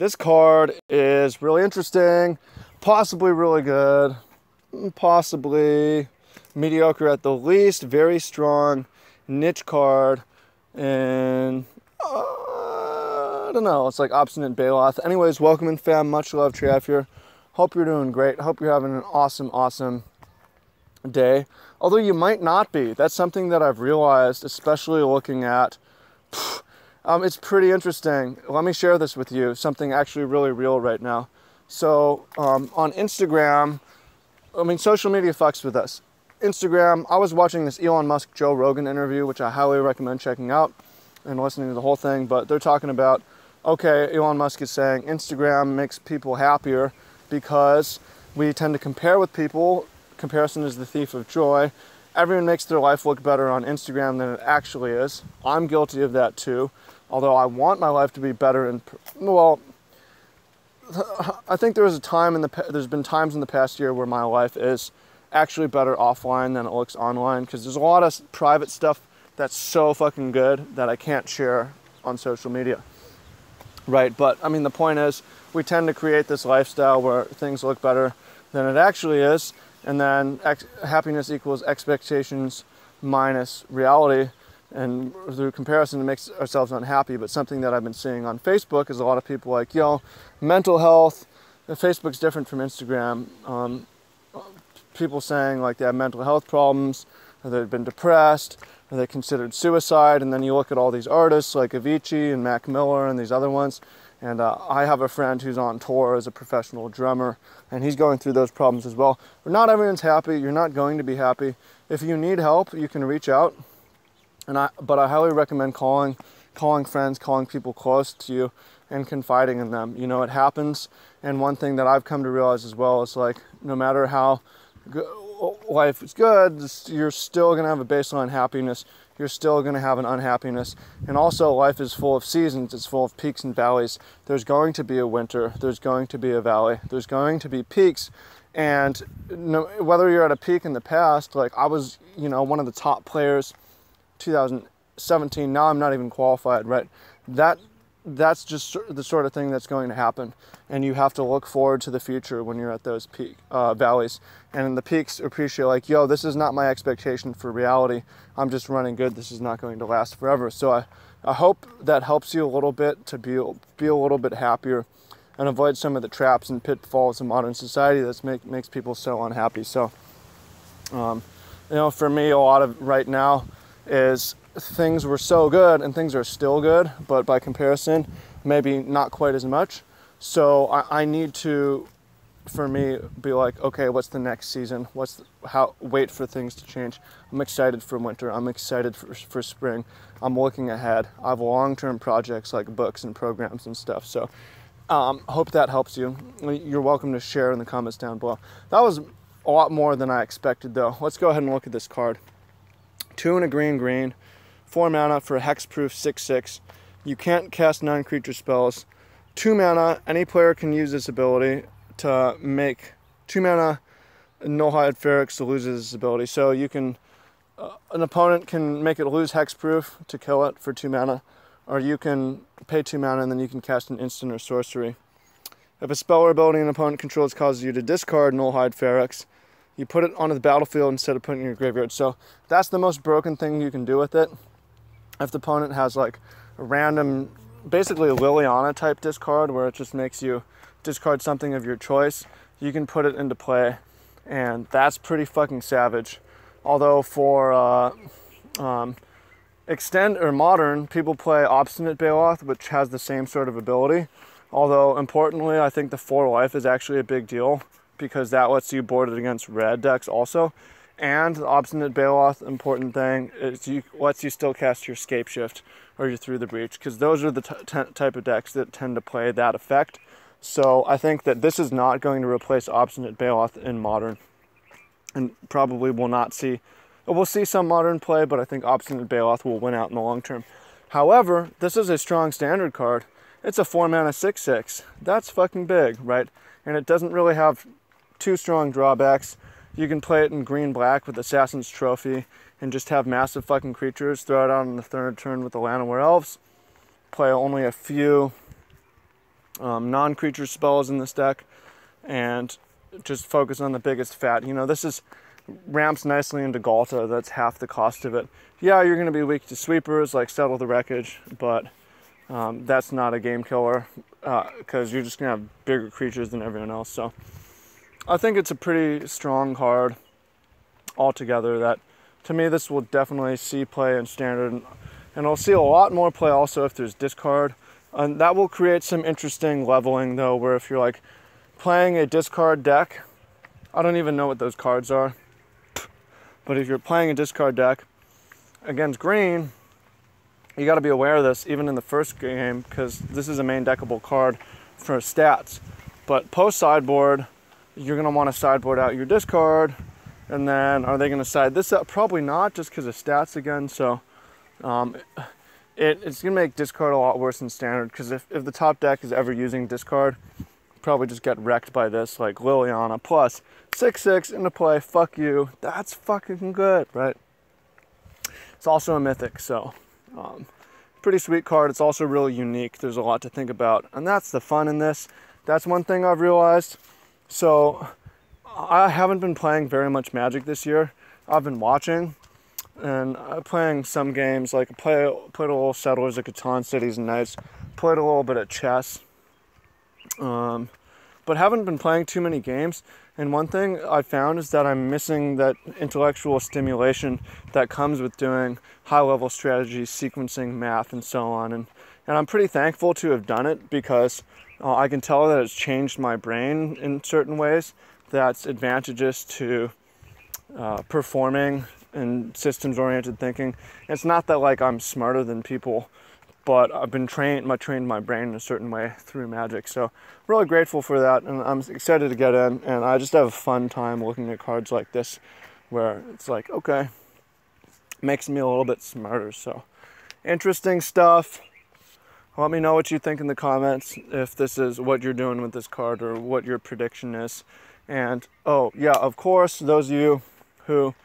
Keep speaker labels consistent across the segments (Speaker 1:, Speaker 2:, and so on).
Speaker 1: This card is really interesting, possibly really good, possibly mediocre at the least, very strong niche card, and I don't know, it's like Obstinate Baloth. Anyways, welcome in fam, much love, Trav here. Hope you're doing great, hope you're having an awesome day, although you might not be. That's something that I've realized, especially looking at it's pretty interesting. Let me share this with you, something actually really real right now. So on Instagram, social media fucks with us. Instagram, I was watching this Elon Musk Joe Rogan interview, which I highly recommend checking out and listening to the whole thing, but they're talking about, okay, Elon Musk is saying Instagram makes people happier because we tend to compare with people. Comparison is the thief of joy. Everyone makes their life look better on Instagram than it actually is. I'm guilty of that too. Although I want my life to be better, I think there's been times in the past year where my life is actually better offline than it looks online, because there's a lot of private stuff that's so fucking good that I can't share on social media. Right, but the point is, we tend to create this lifestyle where things look better than it actually is, and then happiness equals expectations minus reality. And through comparison, it makes ourselves unhappy. But something that I've been seeing on Facebook is a lot of people like, mental health. Facebook's different from Instagram. People saying like they have mental health problems, or they've been depressed, or they considered suicide. And then you look at all these artists like Avicii and Mac Miller and these other ones. And I have a friend who's on tour as a professional drummer, and he's going through those problems as well. But not everyone's happy. You're not going to be happy. If you need help, you can reach out. But I highly recommend calling friends, calling people close to you, and confiding in them. It happens. And one thing that I've come to realize as well is, like, no matter how life is good, you're still going to have a baseline happiness. You're still going to have an unhappiness. And also, life is full of seasons. It's full of peaks and valleys. There's going to be a winter. There's going to be a valley. There's going to be peaks. And whether you're at a peak in the past, like I was, one of the top players 2017, now I'm not even qualified, right? That's just the sort of thing that's going to happen, and you have to look forward to the future when you're at those peak valleys. And in the peaks, appreciate like, this is not my expectation for reality. I'm just running good. This is not going to last forever. So I hope that helps you a little bit to be a little bit happier and avoid some of the traps and pitfalls of modern society that makes people so unhappy. So for me, a lot of right now is things were so good and things are still good, but by comparison, maybe not quite as much. So I need to, for me, be like, okay, what's the next season? Wait for things to change. I'm excited for winter. I'm excited for spring. I'm looking ahead. I have long-term projects like books and programs and stuff. So hope that helps you. You're welcome to share in the comments down below. That was a lot more than I expected though. Let's go ahead and look at this card. 2 and a green, 4 mana for a hexproof 6/6. You can't cast non-creature spells. 2 mana, any player can use this ability to make 2 mana Nullhide Feryx to lose this ability. So you can, an opponent can make it lose hexproof to kill it for 2 mana, or you can pay 2 mana and then you can cast an instant or sorcery. If a spell or ability an opponent controls causes you to discard Nullhide Feryx, you put it onto the battlefield instead of putting it in your graveyard. So that's the most broken thing you can do with it. If the opponent has like a random, basically a Liliana type discard where it just makes you discard something of your choice, you can put it into play, and that's pretty fucking savage. Although for Extend or Modern, people play Obstinate Baloth, which has the same sort of ability. Although importantly, I think the 4 life is actually a big deal, because that lets you board it against red decks also. And the Obstinate Baloth, important thing, is lets you still cast your Scapeshift or your Through the Breach, because those are the type of decks that tend to play that effect. So I think that this is not going to replace Obstinate Baloth in Modern, and probably will not see. We'll see some Modern play, but I think Obstinate Baloth will win out in the long term. However, this is a strong standard card. It's a 4 mana 6/6. That's fucking big, right? And it doesn't really have too strong drawbacks. You can play it in green-black with Assassin's Trophy and just have massive fucking creatures, throw it out on the 3rd turn with the Llanowar Elves, play only a few non-creature spells in this deck and just focus on the biggest fat. You know, this is ramps nicely into Ghalta. That's half the cost of it. Yeah, you're going to be weak to sweepers like Settle the Wreckage, but that's not a game killer because you're just going to have bigger creatures than everyone else. So I think it's a pretty strong card altogether that, to me, this will definitely see play in Standard, and it'll see a lot more play also if there's discard. And that will create some interesting leveling though, where if you're like playing a discard deck, I don't even know what those cards are, but if you're playing a discard deck against green, you got to be aware of this even in the first game, because this is a main deckable card for stats. But post sideboard, you're going to want to sideboard out your discard, and then are they going to side this up? Probably not, just because of stats again. So it's going to make discard a lot worse than Standard, because if the top deck is ever using discard, probably just get wrecked by this, like Liliana plus 6/6 into play, fuck you. That's fucking good, right? It's also a mythic, so pretty sweet card. It's also really unique. There's a lot to think about, and that's the fun in this. That's one thing I've realized. So I haven't been playing very much Magic this year. I've been watching and playing some games, like played a little Settlers of Catan, Cities and Knights, played a little bit of chess, but haven't been playing too many games. And one thing I found is that I'm missing that intellectual stimulation that comes with doing high-level strategy, sequencing, math, and so on. And I'm pretty thankful to have done it, because I can tell that it's changed my brain in certain ways that's advantageous to performing and systems-oriented thinking. It's not that like I'm smarter than people, but I've been trained my brain in a certain way through Magic. So really grateful for that, and I'm excited to get in, and I just have a fun time looking at cards like this, where it's like, okay, makes me a little bit smarter. So interesting stuff. Let me know what you think in the comments, if this is what you're doing with this card or what your prediction is. And oh yeah, of course, those of you who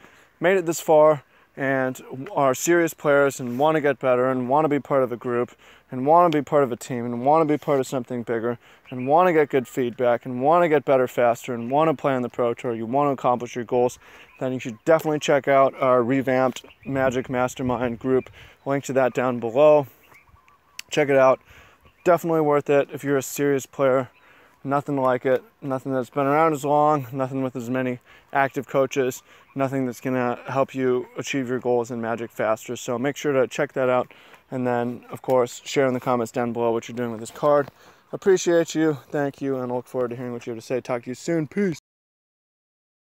Speaker 1: made it this far and are serious players and want to get better and want to be part of a group and want to be part of a team and want to be part of something bigger and want to get good feedback and want to get better faster and want to play on the Pro Tour, you want to accomplish your goals, then you should definitely check out our revamped Magic Mastermind group. Link to that down below. Check it out. Definitely worth it if you're a serious player. Nothing like it. Nothing that's been around as long. Nothing with as many active coaches. Nothing that's going to help you achieve your goals in Magic faster. So make sure to check that out. And then, of course, share in the comments down below what you're doing with this card. Appreciate you. Thank you. And I look forward to hearing what you have to say. Talk to you soon. Peace.